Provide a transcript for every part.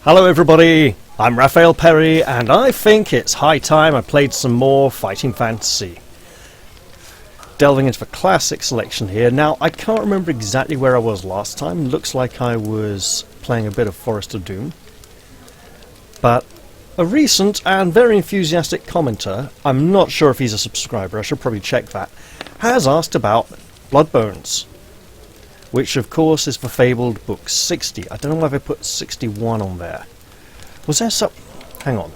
Hello everybody, I'm Raphael Perry and I think it's high time I played some more Fighting Fantasy. Delving into the classic selection here. Now I can't remember exactly where I was last time. Looks like I was playing a bit of Forest of Doom. But a recent and very enthusiastic commenter, I'm not sure if he's a subscriber, I should probably check that, has asked about Bloodbones, which of course is the fabled book 60. I don't know why they put 61 on there. Was there some... hang on.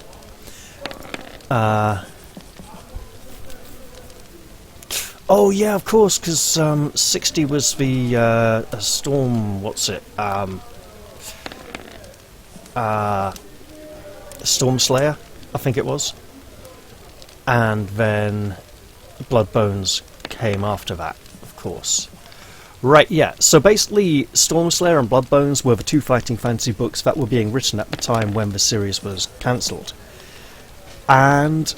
Oh yeah, of course, because 60 was the storm... what's it? Storm Slayer, I think it was. And then Bloodbones came after that, of course. Right, yeah, so basically Stormslayer and Bloodbones were the two Fighting Fantasy books that were being written at the time when the series was cancelled. And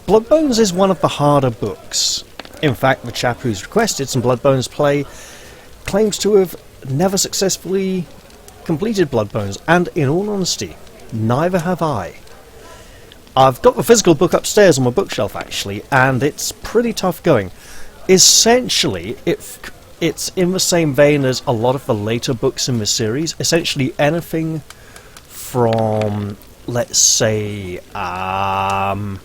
Bloodbones is one of the harder books. In fact, the chap who's requested some Bloodbones play claims to have never successfully completed Bloodbones, and in all honesty, neither have I. I've got the physical book upstairs on my bookshelf actually, and it's pretty tough going. Essentially, it's in the same vein as a lot of the later books in the series. Essentially anything from, let's say, around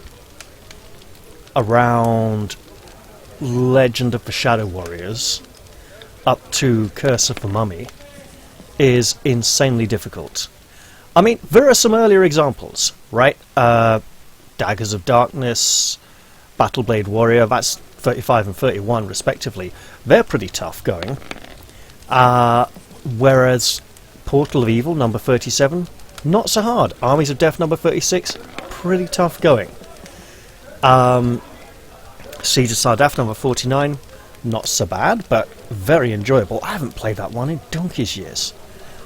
Legend of the Shadow Warriors up to Curse of the Mummy is insanely difficult. I mean, there are some earlier examples, right? Daggers of Darkness, Battle Blade Warrior, that's 35 and 31 respectively. They're pretty tough going. Whereas Portal of Evil number 37, not so hard. Armies of Death number 36, pretty tough going. Siege of Sardath number 49, not so bad, but very enjoyable. I haven't played that one in donkey's years.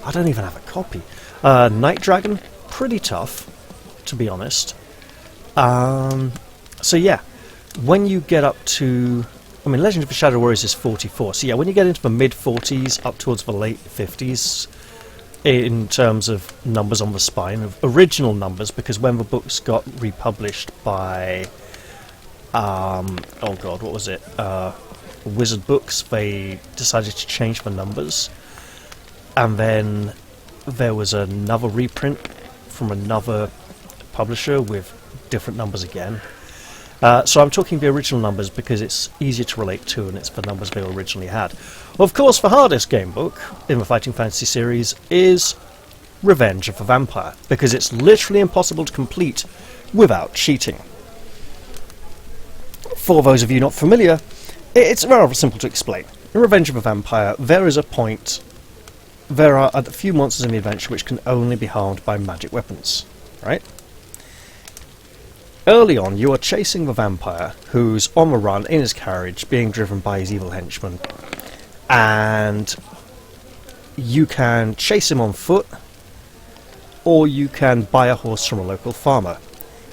I don't even have a copy. Night Dragon, pretty tough, to be honest. So yeah. When you get up to... I mean, Legend of the Shadow Warriors is 44, so yeah, when you get into the mid-40s, up towards the late 50s, in terms of numbers on the spine, of original numbers, because when the books got republished by... oh god, what was it? Wizard Books, they decided to change the numbers, and then there was another reprint from another publisher with different numbers again. So I'm talking the original numbers because it's easier to relate to and it's the numbers they originally had. Of course, the hardest game book in the Fighting Fantasy series is Revenge of the Vampire, because it's literally impossible to complete without cheating. For those of you not familiar, it's rather simple to explain. In Revenge of the Vampire, there is a point... there are a few monsters in the adventure which can only be harmed by magic weapons, right? Early on, you are chasing the vampire, who's on the run in his carriage, being driven by his evil henchmen, and you can chase him on foot, or you can buy a horse from a local farmer.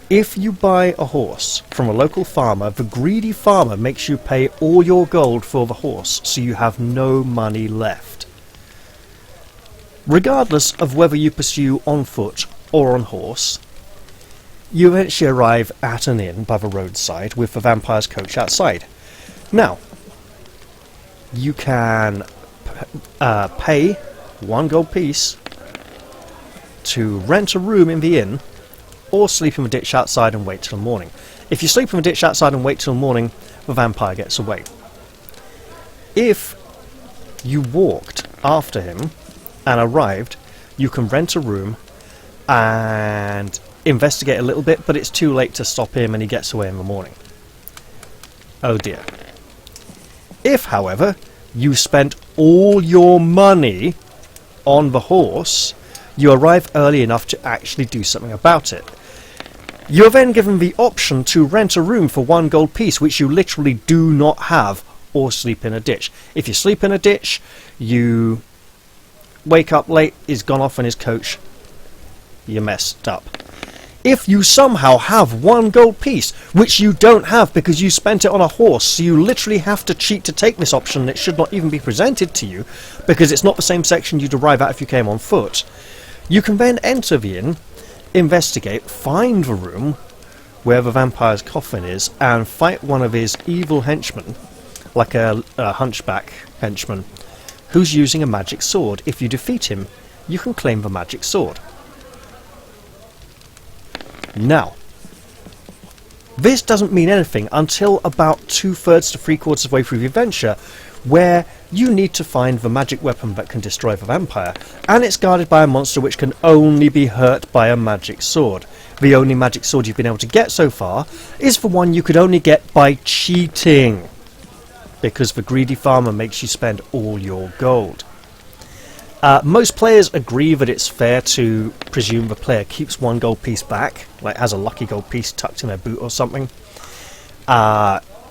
If you buy a horse from a local farmer, the greedy farmer makes you pay all your gold for the horse, so you have no money left. Regardless of whether you pursue on foot or on horse, you eventually arrive at an inn by the roadside with the vampire's coach outside. Now, you can pay 1 gold piece to rent a room in the inn, or sleep in the ditch outside and wait till morning. If you sleep in the ditch outside and wait till morning, the vampire gets away. If you walked after him and arrived, you can rent a room and investigate a little bit, but it's too late to stop him and he gets away in the morning. Oh dear. If, however, you spent all your money on the horse, you arrive early enough to actually do something about it. You are then given the option to rent a room for 1 gold piece, which you literally do not have, or sleep in a ditch. If you sleep in a ditch, you wake up late, he's gone off in his coach, you messed up. If you somehow have 1 gold piece, which you don't have because you spent it on a horse, so you literally have to cheat to take this option, it should not even be presented to you, because it's not the same section you'd arrive at if you came on foot, You can then enter the inn, investigate, find the room where the vampire's coffin is, and fight one of his evil henchmen, like a hunchback henchman, who's using a magic sword. If you defeat him, you can claim the magic sword. Now, this doesn't mean anything until about 2/3 to 3/4 of the way through the adventure, where you need to find the magic weapon that can destroy the vampire, and it's guarded by a monster which can only be hurt by a magic sword. The only magic sword you've been able to get so far is the one you could only get by cheating, because the greedy farmer makes you spend all your gold. Most players agree that it's fair to presume the player keeps one gold piece back, like has a lucky gold piece tucked in their boot or something,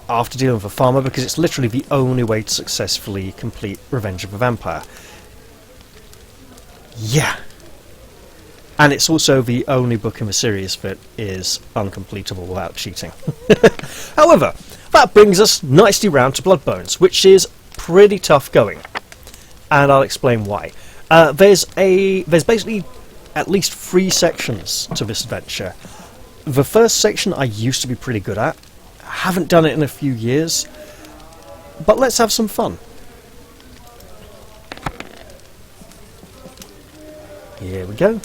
after dealing with a farmer, because it's literally the only way to successfully complete Revenge of the Vampire. Yeah. And it's also the only book in the series that is uncompletable without cheating. However, that brings us nicely round to Bloodbones, which is pretty tough going. And I'll explain why. There's basically at least 3 sections to this adventure. The first section I used to be pretty good at. Haven't done it in a few years, but let's have some fun. Here we go.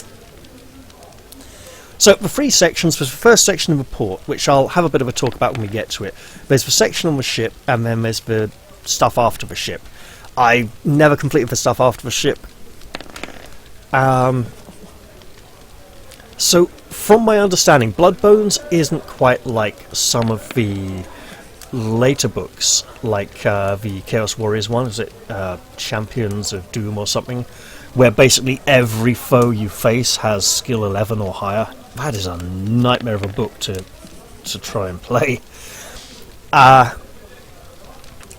So the 3 sections was the first section of the port, which I'll have a bit of a talk about when we get to it. There's the section on the ship, and then there's the stuff after the ship. I never completed the stuff after the ship. So, from my understanding, Bloodbones isn't quite like some of the later books, like the Chaos Warriors one, is it Champions of Doom or something, where basically every foe you face has skill 11 or higher. That is a nightmare of a book to try and play.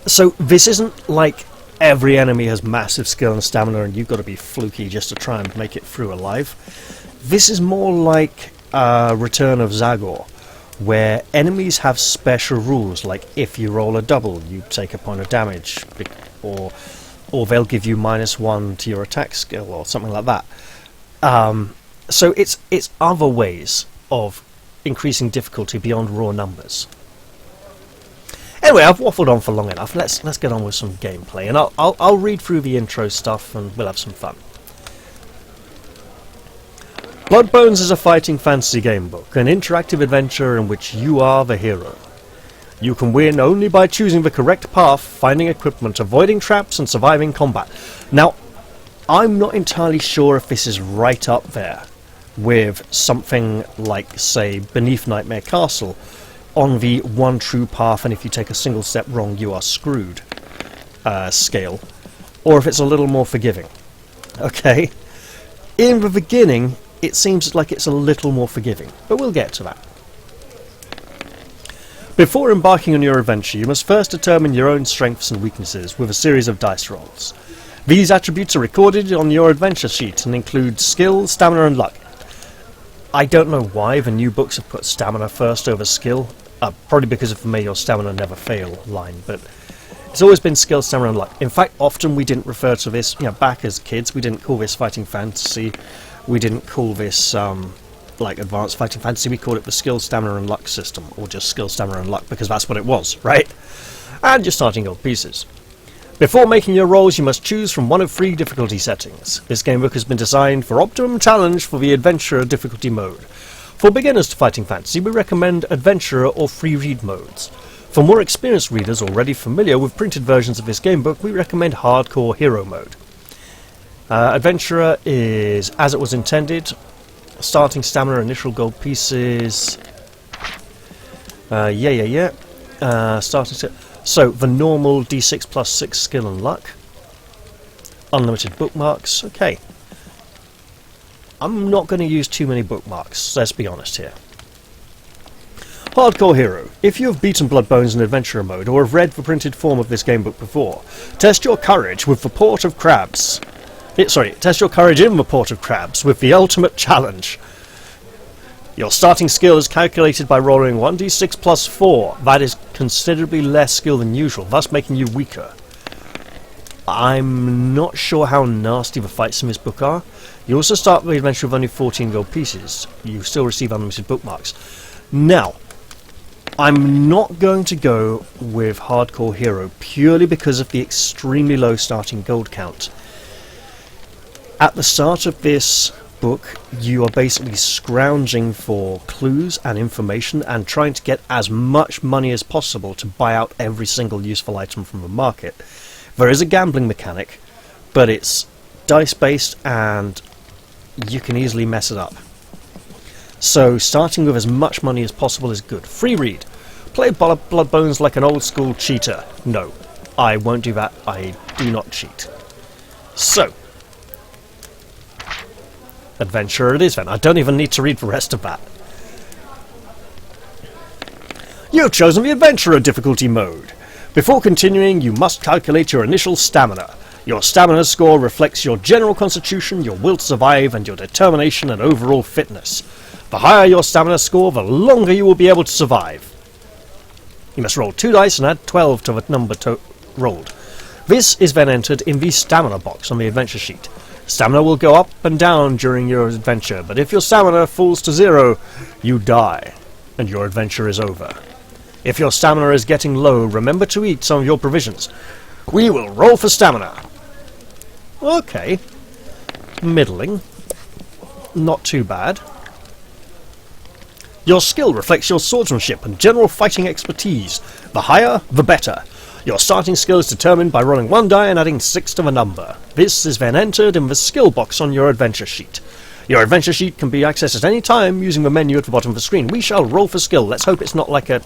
So this isn't like every enemy has massive skill and stamina and you've got to be fluky just to try and make it through alive. This is more like Return of Zagor, where enemies have special rules, like if you roll a double you take a point of damage, or they'll give you -1 to your attack skill or something like that. So it's other ways of increasing difficulty beyond raw numbers. Anyway, I've waffled on for long enough. Let's get on with some gameplay, and I'll read through the intro stuff and we'll have some fun. Bloodbones is a fighting fantasy game book, an interactive adventure in which you are the hero. You can win only by choosing the correct path, finding equipment, avoiding traps, and surviving combat. Now, I'm not entirely sure if this is right up there with something like, say, Beneath Nightmare Castle, on the one true path and if you take a single step wrong you are screwed scale, or if it's a little more forgiving. Okay, in the beginning it seems like it's a little more forgiving, but we'll get to that. Before embarking on your adventure, you must first determine your own strengths and weaknesses with a series of dice rolls. These attributes are recorded on your adventure sheet and include skill, stamina and luck. I don't know why the new books have put stamina first over skill. Probably because of the "may your stamina never fail" line, but it's always been skill, stamina and luck. In fact, often we didn't refer to this, back as kids, we didn't call this fighting fantasy, we didn't call this like advanced fighting fantasy, we called it the skill, stamina and luck system, or just skill, stamina and luck, because that's what it was, right? And you're starting gold pieces. Before making your rolls, you must choose from one of 3 difficulty settings. This gamebook has been designed for optimum challenge for the adventurer difficulty mode. For beginners to fighting fantasy, we recommend adventurer or free read modes. For more experienced readers already familiar with printed versions of this gamebook, we recommend hardcore hero mode. Adventurer is as it was intended. Starting stamina, initial gold pieces. So the normal D6 plus 6 skill and luck. Unlimited bookmarks. Okay. I'm not going to use too many bookmarks, let's be honest here. Hardcore hero. If you have beaten Bloodbones in adventurer mode or have read the printed form of this gamebook before, test your courage with the Port of Crabs. Test your courage in the Port of Crabs with the ultimate challenge. Your starting skill is calculated by rolling 1d6 plus 4. That is considerably less skill than usual, thus making you weaker. I'm not sure how nasty the fights in this book are. You also start the adventure with only 14 gold pieces. You still receive unlimited bookmarks. Now, I'm not going to go with Hardcore Hero purely because of the extremely low starting gold count. At the start of this book, you are basically scrounging for clues and information and trying to get as much money as possible to buy out every single useful item from the market. There is a gambling mechanic, but it's dice-based and you can easily mess it up. So starting with as much money as possible is good. Free read. Play Bloodbones like an old school cheater. No, I won't do that. I do not cheat. So, adventure it is then. I don't even need to read the rest of that. You've chosen the Adventurer difficulty mode. Before continuing, you must calculate your initial stamina. Your stamina score reflects your general constitution, your will to survive, and your determination and overall fitness. The higher your stamina score, the longer you will be able to survive. You must roll 2 dice and add 12 to the number rolled. This is then entered in the stamina box on the adventure sheet. Stamina will go up and down during your adventure, but if your stamina falls to 0, you die, and your adventure is over. If your stamina is getting low, remember to eat some of your provisions. We will roll for stamina. Okay. Middling. Not too bad. Your skill reflects your swordsmanship and general fighting expertise. The higher, the better. Your starting skill is determined by rolling 1 die and adding 6 to the number. This is then entered in the skill box on your adventure sheet. Your adventure sheet can be accessed at any time using the menu at the bottom of the screen. We shall roll for skill. Let's hope it's not like a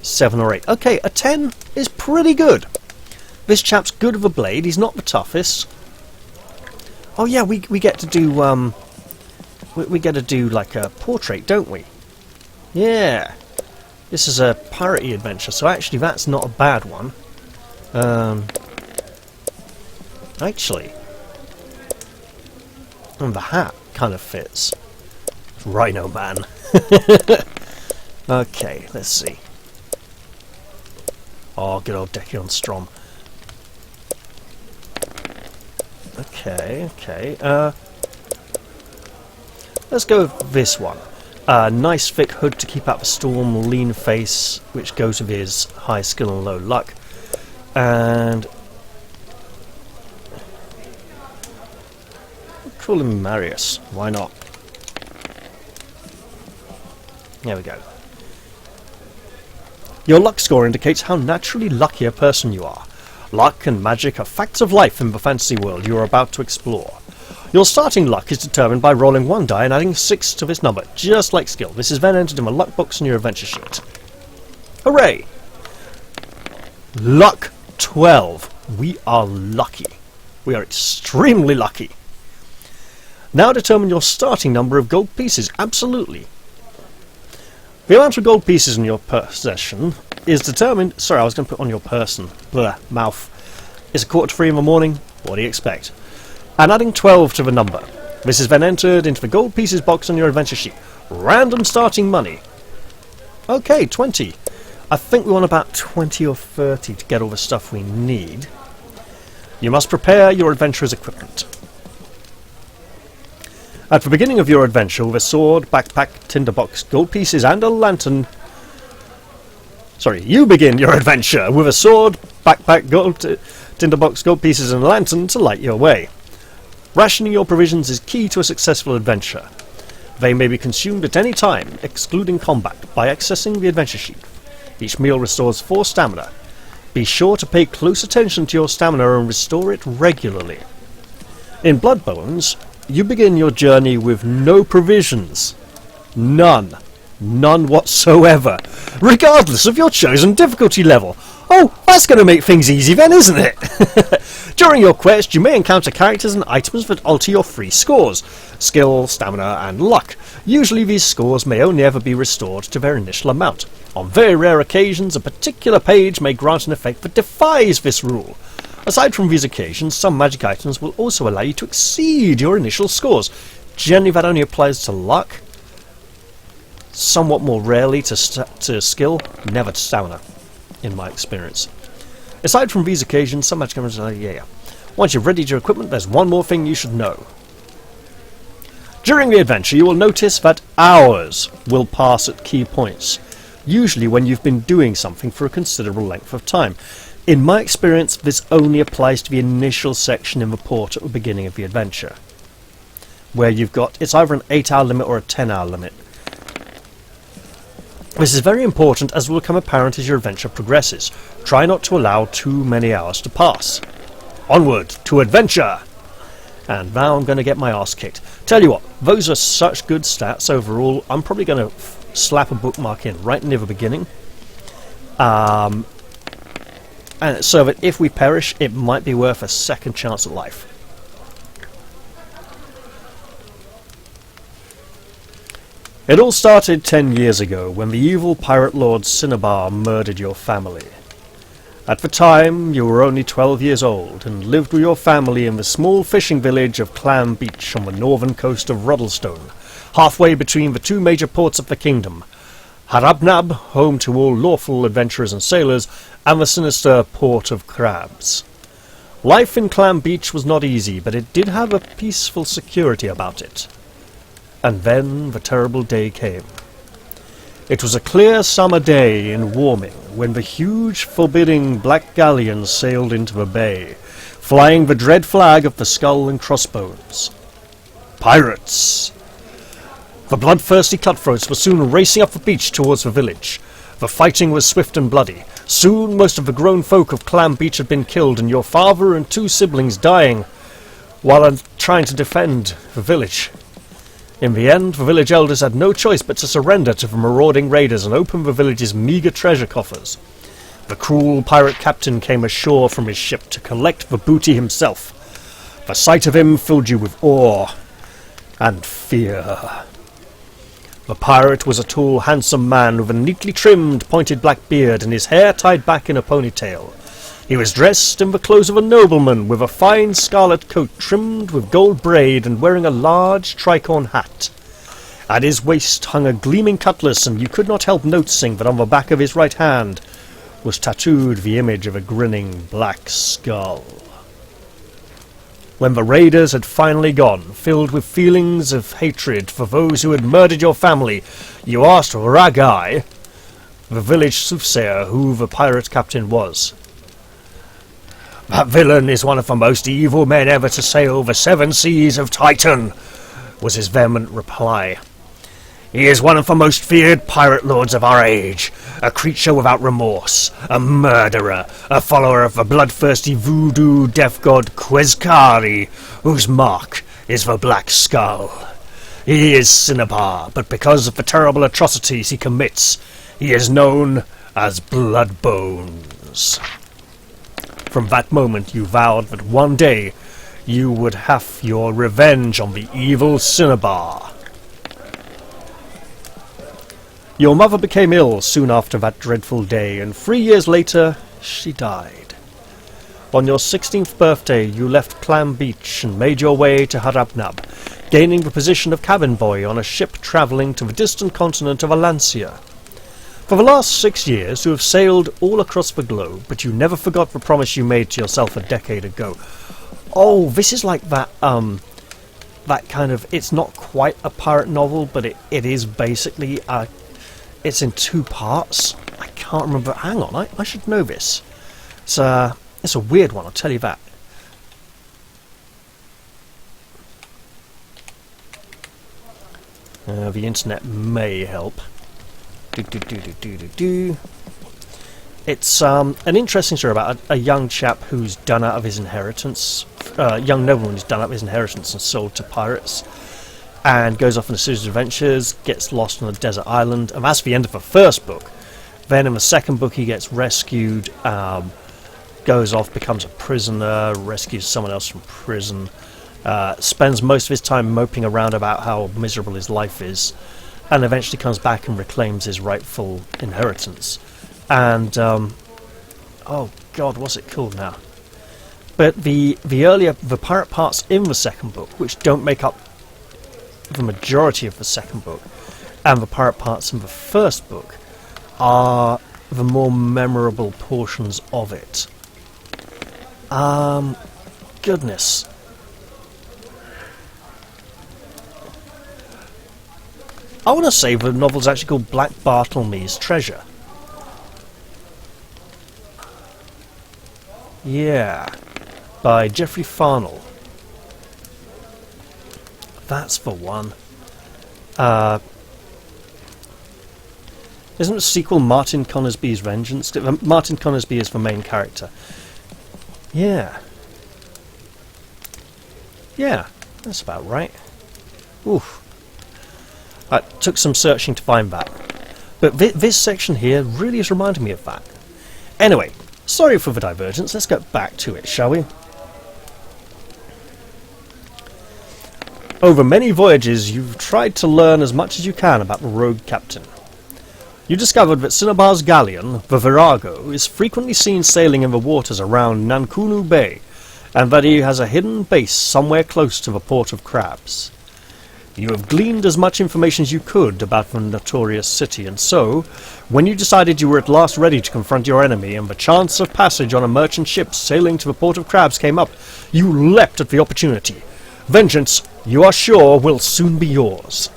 7 or 8. Okay, a 10 is pretty good. This chap's good with a blade. He's not the toughest. Oh yeah, we get to do we get to do like a portrait, don't we? Yeah. This is a piratey adventure, so actually that's not a bad one. Actually, and the hat kind of fits. Rhino Man. Okay, let's see. Oh, good old Decion Strom. Okay. Let's go with this one. Nice thick hood to keep out the storm, lean face, which goes with his high skill and low luck. And call him Marius. Why not? There we go. Your luck score indicates how naturally lucky a person you are. Luck and magic are facts of life in the fantasy world you are about to explore. Your starting luck is determined by rolling 1 die and adding 6 to this number, just like skill. This is then entered in the luck box on your adventure sheet. Hooray! Luck 12. We are lucky. We are extremely lucky. Now determine your starting number of gold pieces. Absolutely. The amount of gold pieces in your possession is determined... Sorry, I was going to put on your person. Blah, mouth. It's 2:45 in the morning. What do you expect? And adding 12 to the number. This is then entered into the gold pieces box on your adventure sheet. Random starting money. Okay, 20. I think we want about 20 or 30 to get all the stuff we need. You must prepare your adventurer's equipment. At the beginning of your adventure, with a sword, backpack, tinderbox, gold pieces, and a lantern... Sorry, you begin your adventure with a sword, backpack, tinderbox, gold pieces, and a lantern to light your way. Rationing your provisions is key to a successful adventure. They may be consumed at any time, excluding combat, by accessing the adventure sheet. Each meal restores 4 stamina. Be sure to pay close attention to your stamina and restore it regularly. In Bloodbones, you begin your journey with no provisions. None. None whatsoever. Regardless of your chosen difficulty level. Oh, that's going to make things easy then, isn't it? During your quest, you may encounter characters and items that alter your free scores. Skill, stamina, and luck. Usually these scores may only ever be restored to their initial amount. On very rare occasions, a particular page may grant an effect that defies this rule. Aside from these occasions, some magic items will also allow you to exceed your initial scores. Generally that only applies to luck. Somewhat more rarely to skill, never to stamina, in my experience. Aside from these occasions, some magic cameras are yeah. Once you've readied your equipment, there's one more thing you should know. During the adventure, you will notice that hours will pass at key points, usually when you've been doing something for a considerable length of time. In my experience, this only applies to the initial section in the port at the beginning of the adventure, where it's either an 8-hour limit or a 10-hour limit. This is very important, as will become apparent as your adventure progresses. Try not to allow too many hours to pass. Onward to adventure! And now I'm going to get my ass kicked. Tell you what, those are such good stats overall. I'm probably going to slap a bookmark in right near the beginning. And so that if we perish, it might be worth a second chance at life. It all started 10 years ago when the evil pirate lord Cinnabar murdered your family. At the time, you were only 12 years old and lived with your family in the small fishing village of Clam Beach on the northern coast of Ruddlestone, halfway between the two major ports of the kingdom, Harabnab, home to all lawful adventurers and sailors, and the sinister port of Crabs. Life in Clam Beach was not easy, but it did have a peaceful security about it. And then the terrible day came. It was a clear summer day and warming when the huge, forbidding black galleon sailed into the bay, flying the dread flag of the skull and crossbones. Pirates! The bloodthirsty cutthroats were soon racing up the beach towards the village. The fighting was swift and bloody. Soon most of the grown folk of Clam Beach had been killed, and your father and 2 siblings dying while trying to defend the village. In the end, the village elders had no choice but to surrender to the marauding raiders and open the village's meagre treasure coffers. The cruel pirate captain came ashore from his ship to collect the booty himself. The sight of him filled you with awe and fear. The pirate was a tall, handsome man with a neatly trimmed, pointed black beard and his hair tied back in a ponytail. He was dressed in the clothes of a nobleman, with a fine scarlet coat trimmed with gold braid and wearing a large tricorn hat. At his waist hung a gleaming cutlass, and you could not help noticing that on the back of his right hand was tattooed the image of a grinning black skull. When the raiders had finally gone, filled with feelings of hatred for those who had murdered your family, you asked Ragai, the village soothsayer, who the pirate captain was. "That villain is one of the most evil men ever to sail the 7 seas of Titan," was his vehement reply. "He is one of the most feared pirate lords of our age, a creature without remorse, a murderer, a follower of the bloodthirsty voodoo death god Quezcari, whose mark is the black skull. He is Cinnabar, but because of the terrible atrocities he commits, he is known as Bloodbones." From that moment you vowed that one day you would have your revenge on the evil Cinnabar. Your mother became ill soon after that dreadful day, and 3 years later she died. On your 16th birthday you left Clam Beach and made your way to Harabnab, gaining the position of cabin boy on a ship travelling to the distant continent of Alancia. For the last 6 years you have sailed all across the globe, but you never forgot the promise you made to yourself a decade ago. Oh, this is like that kind of, it's not quite a pirate novel, but it is basically, it's in 2 parts. I can't remember, hang on, I should know this. It's a weird one, I'll tell you that. The internet may help. It's an interesting story about a young chap who's done out of his inheritance, young nobleman who's done out of his inheritance and sold to pirates, and goes off on a series of adventures, gets lost on a desert island, and that's the end of the first book. Then in the second book he gets rescued, goes off, becomes a prisoner, rescues someone else from prison, spends most of his time moping around about how miserable his life is, and eventually comes back and reclaims his rightful inheritance. And, oh god, what's it called now? But the pirate parts in the second book, which don't make up the majority of the second book, and the pirate parts in the first book, are the more memorable portions of it. Goodness. I want to say the novel's actually called Black Bartlemy's Treasure. Yeah. By Geoffrey Farnell. That's the one. Isn't the sequel Martin Conisbee's Vengeance? Martin Conisbee is the main character. Yeah. Yeah, that's about right. Oof. It took some searching to find that. But this section here really has reminded me of that. Anyway, sorry for the divergence, let's get back to it, shall we? Over many voyages, you've tried to learn as much as you can about the rogue captain. You discovered that Cinnabar's galleon, the Virago, is frequently seen sailing in the waters around Nankunu Bay, and that he has a hidden base somewhere close to the Port of Crabs. You have gleaned as much information as you could about the notorious city, and so, when you decided you were at last ready to confront your enemy and the chance of passage on a merchant ship sailing to the Port of Crabs came up, you leapt at the opportunity. Vengeance, you are sure, will soon be yours.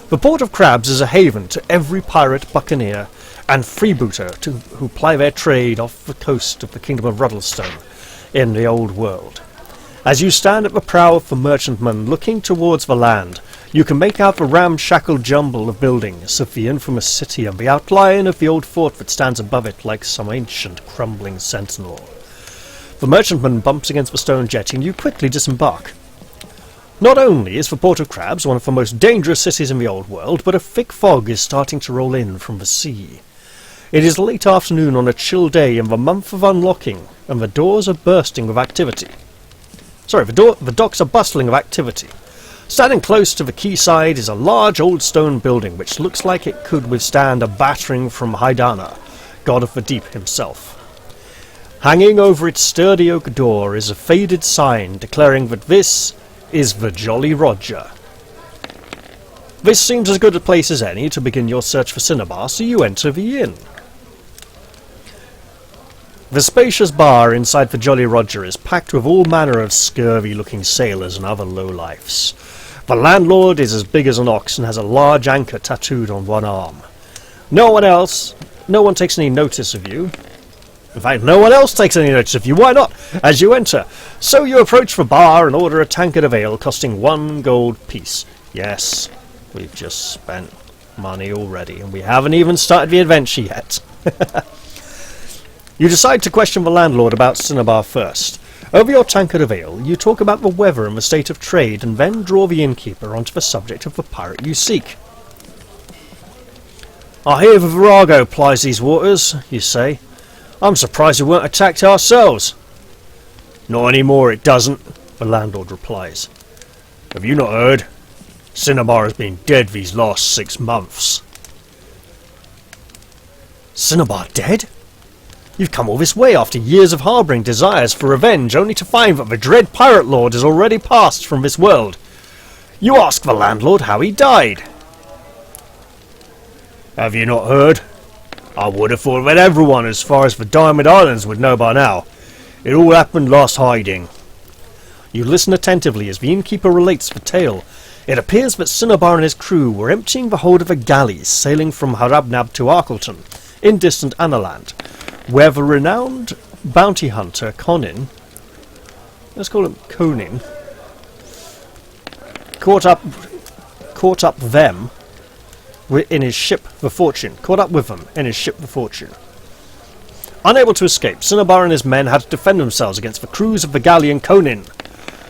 The Port of Crabs is a haven to every pirate, buccaneer, and freebooter who ply their trade off the coast of the Kingdom of Ruddlestone in the Old World. As you stand at the prow of the merchantman looking towards the land, you can make out the ramshackle jumble of buildings of the infamous city and the outline of the old fort that stands above it like some ancient crumbling sentinel. The merchantman bumps against the stone jetty and you quickly disembark. Not only is the Port of Crabs one of the most dangerous cities in the Old World, but a thick fog is starting to roll in from the sea. It is late afternoon on a chill day in the month of unlocking, and the doors are bursting with activity. The docks are bustling with activity. Standing close to the quayside is a large old stone building which looks like it could withstand a battering from Haidana, god of the deep himself. Hanging over its sturdy oak door is a faded sign declaring that this is the Jolly Roger. This seems as good a place as any to begin your search for Cinnabar, so you enter the inn. The spacious bar inside the Jolly Roger is packed with all manner of scurvy-looking sailors and other lowlifes. The landlord is as big as an ox and has a large anchor tattooed on one arm. No one takes any notice of you. In fact, no one else takes any notice of you. Why not? As you enter. So you approach the bar and order a tankard of ale costing 1 gold piece. Yes, we've just spent money already, and we haven't even started the adventure yet. You decide to question the landlord about Cinnabar first. Over your tankard of ale, you talk about the weather and the state of trade, and then draw the innkeeper onto the subject of the pirate you seek. I hear the Virago plies these waters, you say. I'm surprised we weren't attacked ourselves. Not anymore, it doesn't, the landlord replies. Have you not heard? Cinnabar has been dead these last 6 months. Cinnabar dead? You've come all this way after years of harbouring desires for revenge, only to find that the dread pirate lord has already passed from this world. You ask the landlord how he died. Have you not heard? I would have thought that everyone as far as the Diamond Islands would know by now. It all happened last hiding. You listen attentively as the innkeeper relates the tale. It appears that Cinnabar and his crew were emptying the hold of a galley sailing from Harabnab to Arkleton, in distant Analand, where the renowned bounty hunter Conin, let's call him Conin, caught up them in his ship the Fortune. Unable to escape, Cinnabar and his men had to defend themselves against the crews of the galleon Conin.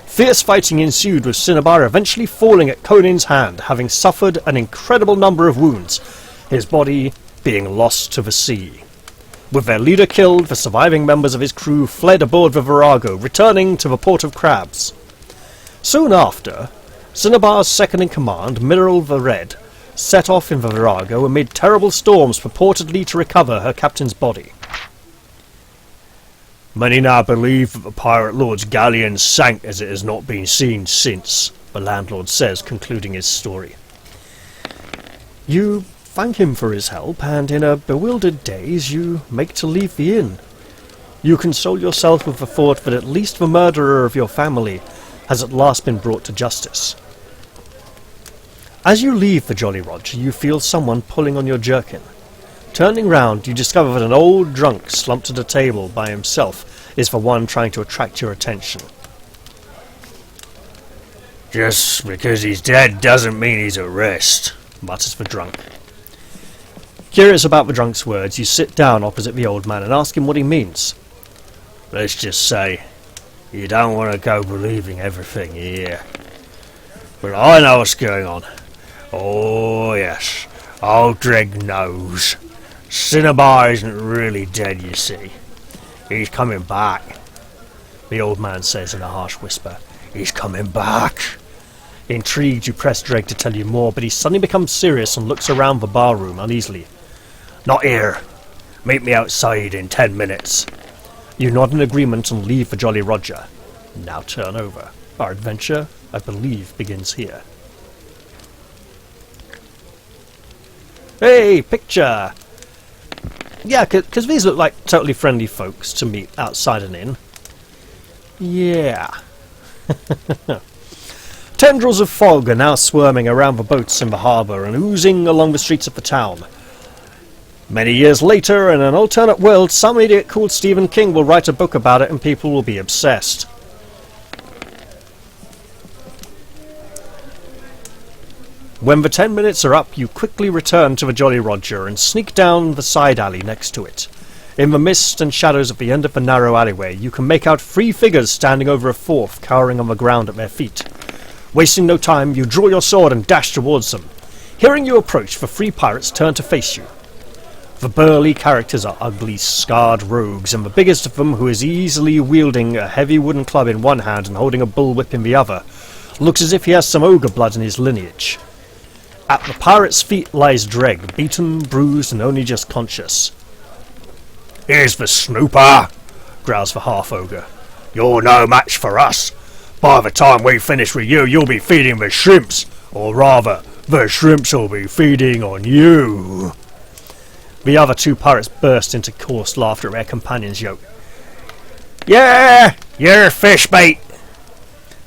Fierce fighting ensued, with Cinnabar eventually falling at Conin's hand, having suffered an incredible number of wounds, his body being lost to the sea. With their leader killed, the surviving members of his crew fled aboard the Virago, returning to the Port of Crabs. Soon after, Cinnabar's second-in-command, Mineral the Red, set off in the Virago amid terrible storms purportedly to recover her captain's body. Many now believe that the pirate lord's galleon sank as it has not been seen since, the landlord says, concluding his story. You thank him for his help, and in a bewildered daze you make to leave the inn. You console yourself with the thought that at least the murderer of your family has at last been brought to justice. As you leave the Jolly Roger, you feel someone pulling on your jerkin. Turning round, you discover that an old drunk slumped at a table by himself is the one trying to attract your attention. Just because he's dead doesn't mean he's at rest, mutters the drunk. Curious about the drunk's words, you sit down opposite the old man and ask him what he means. Let's just say, you don't want to go believing everything you hear. But I know what's going on. Oh yes, old Dreg knows. Cinnabar isn't really dead, you see. He's coming back, the old man says in a harsh whisper. He's coming back. Intrigued, you press Dreg to tell you more, but he suddenly becomes serious and looks around the bar room uneasily. Not here. Meet me outside in 10 minutes. You nod in agreement and leave the Jolly Roger. Now turn over. Our adventure, I believe, begins here. Hey, picture! Yeah, because these look like totally friendly folks to meet outside an inn. Yeah. Tendrils of fog are now swarming around the boats in the harbour and oozing along the streets of the town. Many years later, in an alternate world, some idiot called Stephen King will write a book about it and people will be obsessed. When the 10 minutes are up, you quickly return to the Jolly Roger and sneak down the side alley next to it. In the mist and shadows at the end of the narrow alleyway, you can make out 3 figures standing over a 4th, cowering on the ground at their feet. Wasting no time, you draw your sword and dash towards them. Hearing you approach, the 3 pirates turn to face you. The burly characters are ugly, scarred rogues, and the biggest of them, who is easily wielding a heavy wooden club in one hand and holding a bullwhip in the other, looks as if he has some ogre blood in his lineage. At the pirate's feet lies Dreg, beaten, bruised, and only just conscious. Here's the snooper, growls the half-ogre. You're no match for us. By the time we finish with you, you'll be feeding the shrimps. Or rather, the shrimps will be feeding on you. The other 2 pirates burst into coarse laughter at their companion's joke. Yeah, you're fish bait.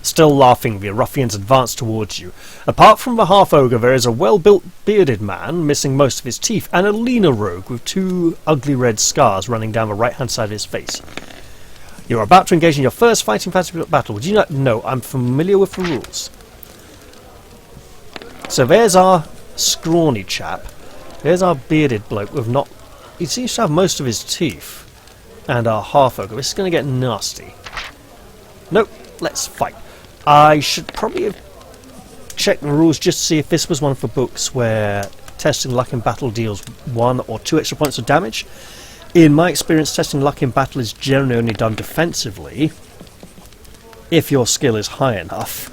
Still laughing, the ruffians advance towards you. Apart from the half-ogre, there is a well-built bearded man, missing most of his teeth, and a leaner rogue with 2 ugly red scars running down the right-hand side of his face. You're about to engage in your first fighting fantasy battle. Would you not know I'm familiar with the rules? So there's our scrawny chap. There's our bearded bloke with not... He seems to have most of his teeth. And our half-ogre. This is going to get nasty. Nope, let's fight. I should probably have checked the rules just to see if this was one of the books where testing luck in battle deals 1 or 2 extra points of damage. In my experience, testing luck in battle is generally only done defensively, if your skill is high enough.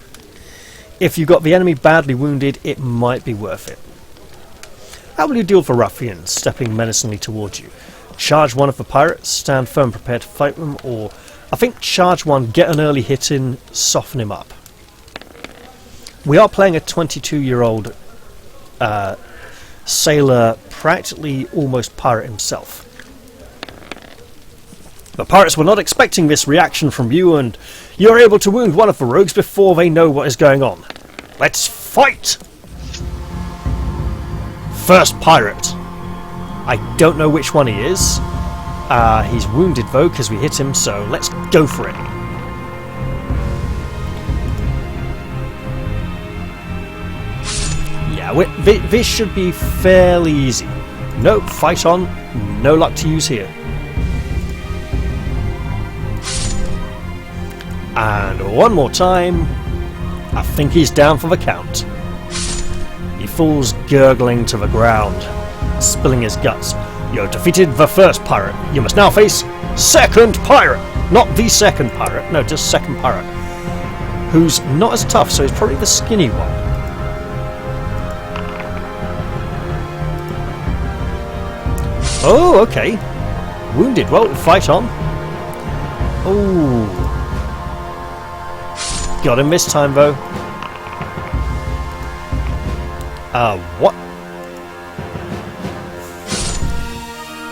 If you got the enemy badly wounded, it might be worth it. How will you deal with the ruffians stepping menacingly towards you? Charge one of the pirates, stand firm prepared to fight them, or... I think charge one, get an early hit in, soften him up. We are playing a 22-year-old sailor, practically almost pirate himself. The pirates were not expecting this reaction from you, and you're able to wound one of the rogues before they know what is going on. Let's fight! First pirate. I don't know which one he is. He's wounded though, because we hit him, so let's go for it. Yeah, this should be fairly easy. Nope, fight on. No luck to use here. And one more time. I think he's down for the count. He falls gurgling to the ground, spilling his guts. You have defeated the first pirate. You must now face second pirate. Not the second pirate, no, just second pirate. Who's not as tough, so he's probably the skinny one. Oh, okay. Wounded. Well, fight on. Oh. Got him this time, though. What?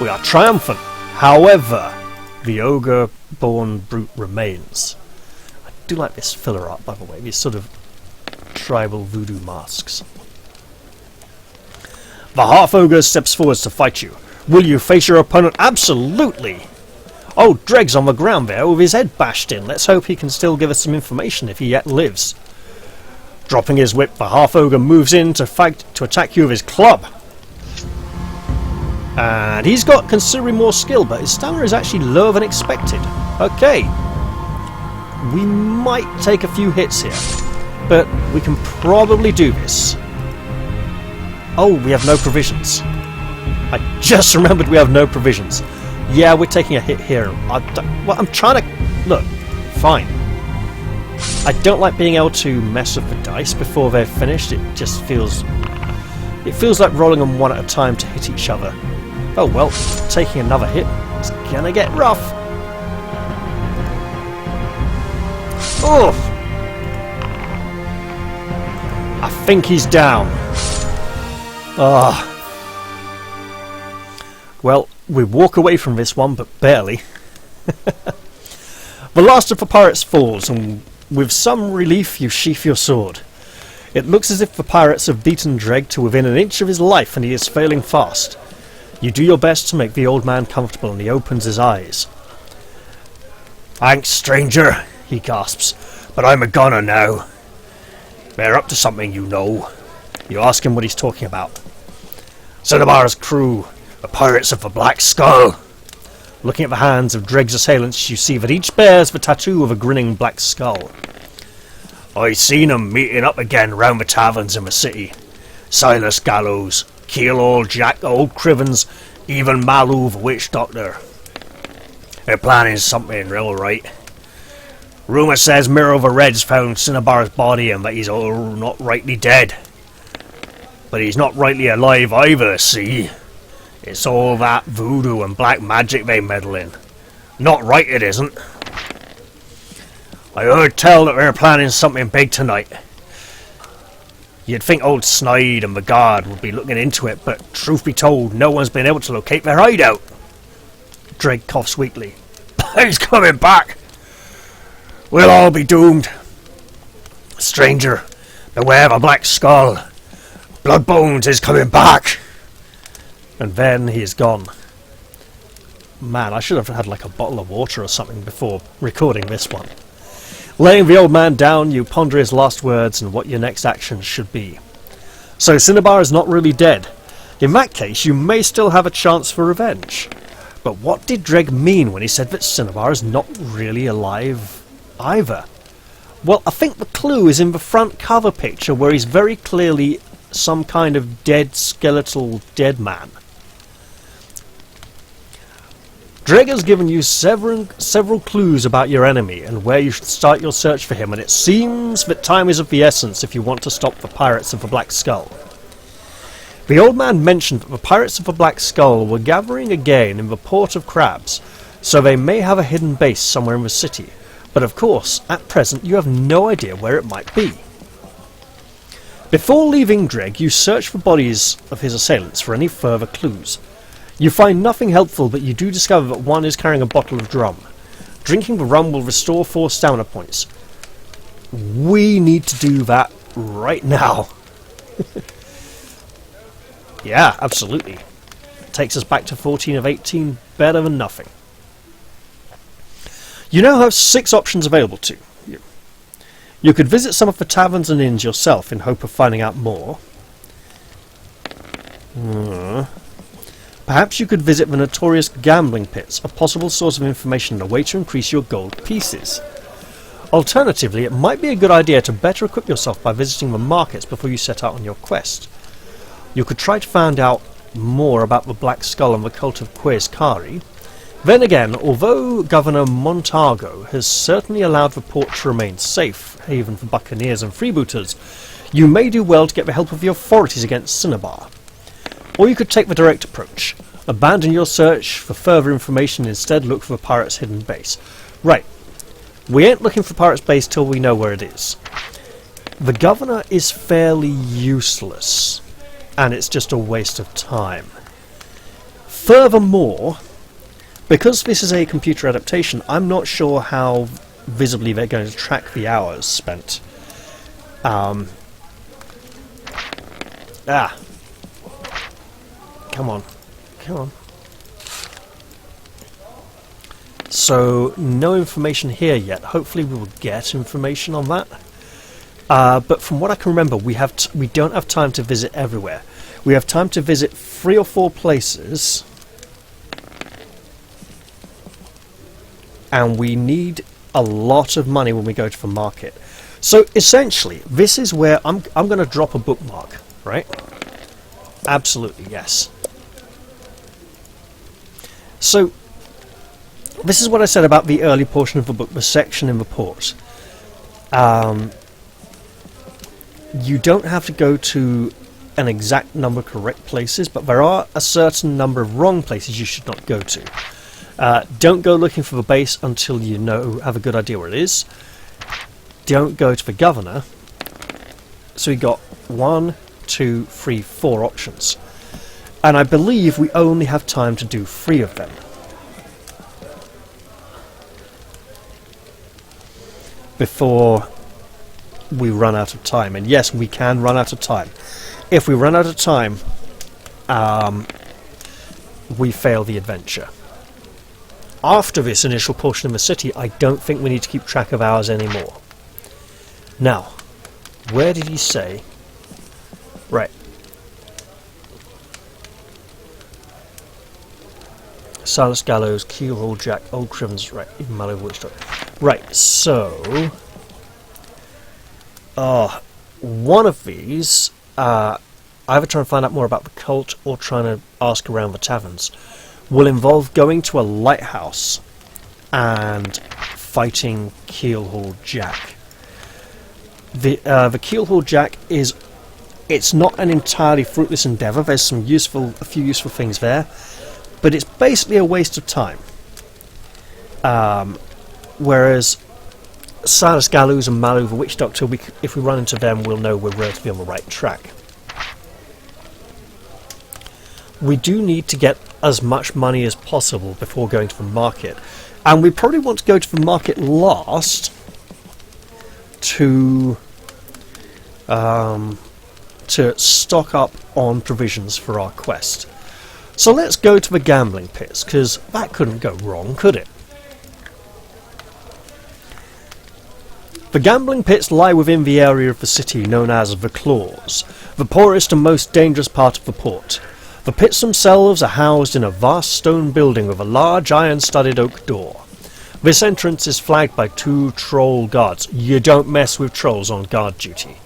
We are triumphant. However, The ogre-born brute remains. I do like this filler art, by the way, these sort of tribal voodoo masks. The half-ogre steps forwards to fight you. Will you face your opponent? Absolutely! Oh, Dreg's on the ground there with his head bashed in. Let's hope he can still give us some information if he yet lives. Dropping his whip, the half-ogre moves in to attack you with his club. And he's got considerably more skill, but his stamina is actually lower than expected. Okay. We might take a few hits here, but we can probably do this. Oh, we have no provisions. I just remembered we have no provisions. Yeah, we're taking a hit here. I'm trying to... Look, fine. I don't like being able to mess with the dice before they're finished. It just feels... It feels like rolling them one at a time to hit each other. Oh well, taking another hit is gonna get rough. Oof! I think he's down. Ah. Well, we walk away from this one, but barely. The last of the pirates falls, and with some relief you sheath your sword. It looks as if the pirates have beaten Dreg to within an inch of his life, and he is failing fast. You do your best to make the old man comfortable, and he opens his eyes. Thanks, stranger, he gasps, but I'm a goner now. They're up to something, you know. You ask him what he's talking about. Cinnabar's crew, the pirates of the Black Skull. Looking at the hands of Dreg's assailants, you see that each bears the tattoo of a grinning black skull. I seen 'em meeting up again round the taverns in the city. Silas Gallows, Keel Old Jack, Old Crivens, even Malou the Witch Doctor. They're planning something real right. Rumour says Mirror the Red's found Cinnabar's body and that he's all not rightly dead. But he's not rightly alive either, see? It's all that voodoo and black magic they meddle in. Not right it isn't. I heard tell that they're planning something big tonight. You'd think old Snide and the guard would be looking into it, but truth be told, no one's been able to locate their hideout. Dreg coughs weakly. He's coming back. We'll all be doomed. Stranger, beware the Black Skull. Bloodbones is coming back. And then he is gone. Man, I should have had like a bottle of water or something before recording this one. Laying the old man down, you ponder his last words and what your next actions should be. So Cinnabar is not really dead. In that case, you may still have a chance for revenge. But what did Dreg mean when he said that Cinnabar is not really alive either? Well, I think the clue is in the front cover picture where he's very clearly some kind of dead, skeletal dead man. Dreg has given you several clues about your enemy and where you should start your search for him, and it seems that time is of the essence if you want to stop the pirates of the Black Skull. The old man mentioned that the pirates of the Black Skull were gathering again in the port of Crabs, so they may have a hidden base somewhere in the city, but of course, at present you have no idea where it might be. Before leaving Dreg, you search the bodies of his assailants for any further clues. You find nothing helpful, but you do discover that one is carrying a bottle of rum. Drinking the rum will restore 4 stamina points. We need to do that right now. Yeah, absolutely. Takes us back to 14 of 18, better than nothing. You now have 6 options available to you. You could visit some of the taverns and inns yourself in hope of finding out more. Perhaps you could visit the notorious gambling pits, a possible source of information and a way to increase your gold pieces. Alternatively, it might be a good idea to better equip yourself by visiting the markets before you set out on your quest. You could try to find out more about the Black Skull and the cult of Quezcari. Then again, although Governor Montago has certainly allowed the port to remain safe, haven for buccaneers and freebooters, you may do well to get the help of the authorities against Cinnabar. Or you could take the direct approach. Abandon your search for further information and instead look for the pirate's hidden base. Right. We ain't looking for pirate's base till we know where it is. The governor is fairly useless, and it's just a waste of time. Furthermore, Because this is a computer adaptation, I'm not sure how visibly they're going to track the hours spent. Come on. Come on. So, no information here yet. Hopefully we will get information on that. But from what I can remember, we don't have time to visit everywhere. We have time to visit 3 or 4 places. And we need a lot of money when we go to the market. So essentially, this is where I'm going to drop a bookmark, right? Absolutely, yes. So, this is what I said about the early portion of the book, the section in the port. You don't have to go to an exact number of correct places, but there are a certain number of wrong places you should not go to. Don't go looking for the base until you have a good idea where it is. Don't go to the governor. So we got 1, 2, 3, 4 options. And I believe we only have time to do 3 of them. Before we run out of time. And yes, we can run out of time. If we run out of time, we fail the adventure. After this initial portion of the city, I don't think we need to keep track of hours anymore. Now, where did he say? Right. Silas Gallows, Keelhaul Jack, Old Crivens, right, even Mallow Witchdog. Right, so... one of these, either trying to find out more about the cult or trying to ask around the taverns, will involve going to a lighthouse and fighting Keelhaul Jack. The Keelhaul Jack it's not an entirely fruitless endeavour. There's a few useful things there, but it's basically a waste of time. Whereas Silas Gallows and Mallow the Witch Doctor, if we run into them, we'll know we're relatively on the right track. We do need to get as much money as possible before going to the market, and we probably want to go to the market last to stock up on provisions for our quest. So let's go to the gambling pits, because that couldn't go wrong, could it? The gambling pits lie within the area of the city known as the Claws, the poorest and most dangerous part of the port. The pits themselves are housed in a vast stone building with a large iron-studded oak door. This entrance is flagged by 2 troll guards. You don't mess with trolls on guard duty.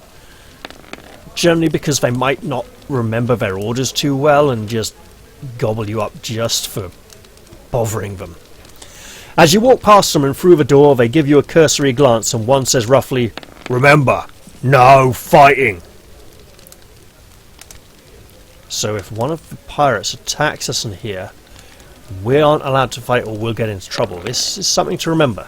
Generally because they might not remember their orders too well and just gobble you up just for bothering them. As you walk past them and through the door, they give you a cursory glance, and one says roughly, "Remember, no fighting." So if one of the pirates attacks us in here, we aren't allowed to fight or we'll get into trouble. This is something to remember.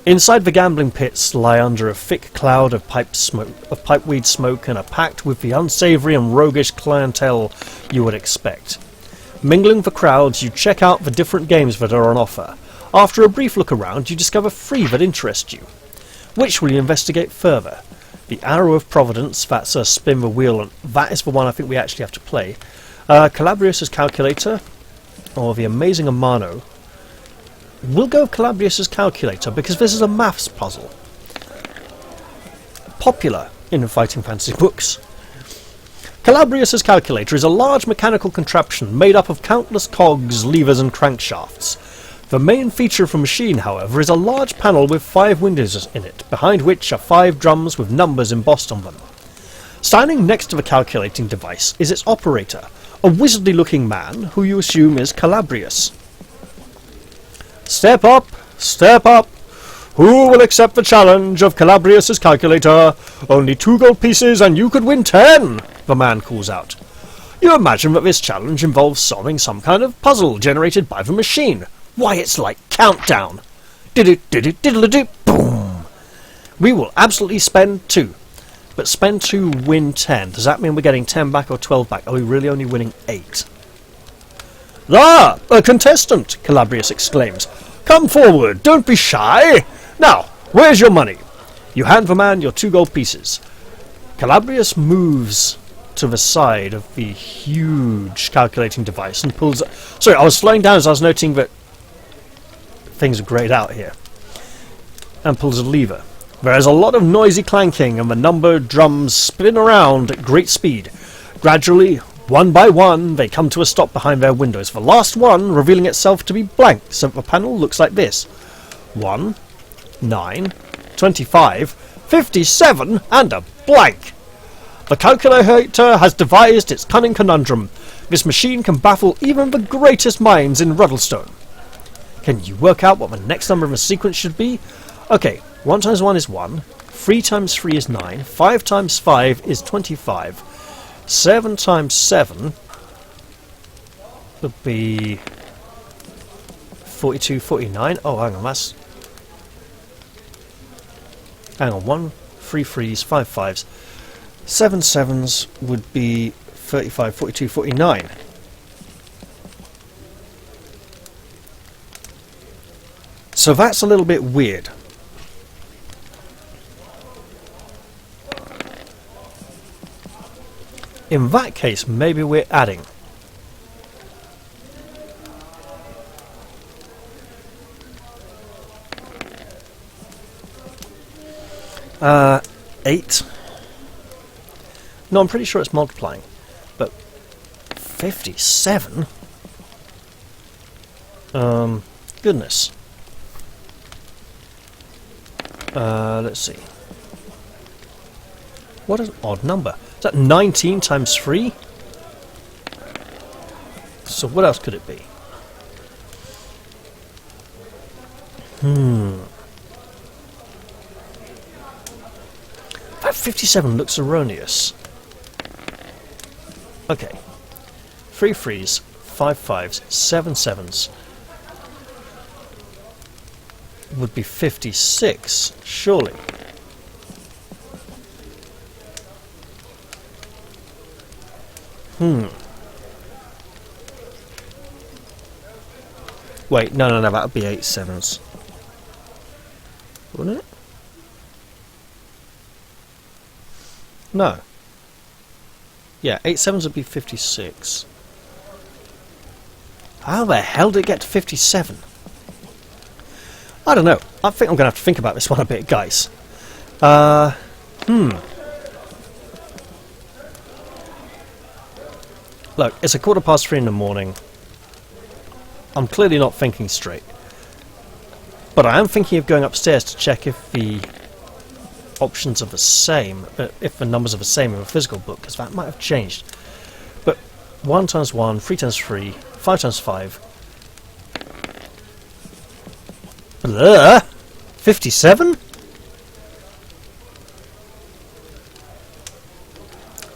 Inside the gambling pits lie under a thick cloud of pipeweed smoke and are packed with the unsavoury and roguish clientele you would expect. Mingling the crowds, you check out the different games that are on offer. After a brief look around, you discover 3 that interest you. Which will you investigate further? The Arrow of Providence, that's a spin the wheel, and that is the one I think we actually have to play. Calabrius's Calculator, or the Amazing Amano. We'll go Calabrius's Calculator because this is a maths puzzle. Popular in fighting fantasy books. Calabrius's Calculator is a large mechanical contraption made up of countless cogs, levers and crankshafts. The main feature of the machine, however, is a large panel with 5 windows in it, behind which are 5 drums with numbers embossed on them. Standing next to the calculating device is its operator, a wizardly-looking man who you assume is Calabrius. Step up! Step up! Who will accept the challenge of Calabrius's Calculator? Only 2 gold pieces and you could win 10! The man calls out. You imagine that this challenge involves solving some kind of puzzle generated by the machine. Why, it's like Countdown! Diddle-diddle-diddle-diddle, boom! We will absolutely spend 2. But spend 2, win 10. Does that mean we're getting 10 back or 12 back? Are we really only winning 8? Ah, a contestant, Calabrius exclaims. Come forward, don't be shy. Now, where's your money? You hand the man your 2 gold pieces. Calabrius moves to the side of the huge calculating device and pulls... Sorry, I was slowing down as I was noting that things are greyed out here. And pulls a lever. There is a lot of noisy clanking and the number drums spin around at great speed. Gradually, one by one, they come to a stop behind their windows, the last one revealing itself to be blank, so the panel looks like this. 1, 9, 25, 57, and a blank! The calculator has devised its cunning conundrum. This machine can baffle even the greatest minds in Ruddlestone. Can you work out what the next number in the sequence should be? Okay, 1 times 1 is 1, 3 times 3 is 9, 5 times 5 is 25, 7 times 7 would be 42, 49. Oh, hang on, that's... Hang on, 1, 3 3s, 5 5s. 7 7s would be 35, 42, 49. So that's a little bit weird. In that case, maybe we're adding. Uh, 8. No, I'm pretty sure it's multiplying. But 57? Goodness. Let's see. What an odd number. Is that 19 times 3? So what else could it be? That 57 looks erroneous. Okay. 3 3s, 5 5s, 7 7s would be 56, surely. Wait, no, that would be 8 7s. Wouldn't it? No. Yeah, 8 7s would be 56. How the hell did it get to 57? I don't know. I think I'm going to have to think about this one a bit, guys. Look, it's 3:15 in the morning. I'm clearly not thinking straight. But I am thinking of going upstairs to check if the options are the same, if the numbers are the same in the physical book, because that might have changed. But 1 times 1, 3 times 3, 5 times 5. Blah! 57?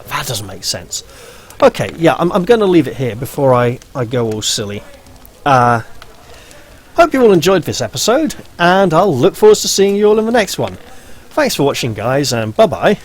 That doesn't make sense. Okay, yeah, I'm going to leave it here before I go all silly. Hope you all enjoyed this episode, and I'll look forward to seeing you all in the next one. Thanks for watching, guys, and bye-bye.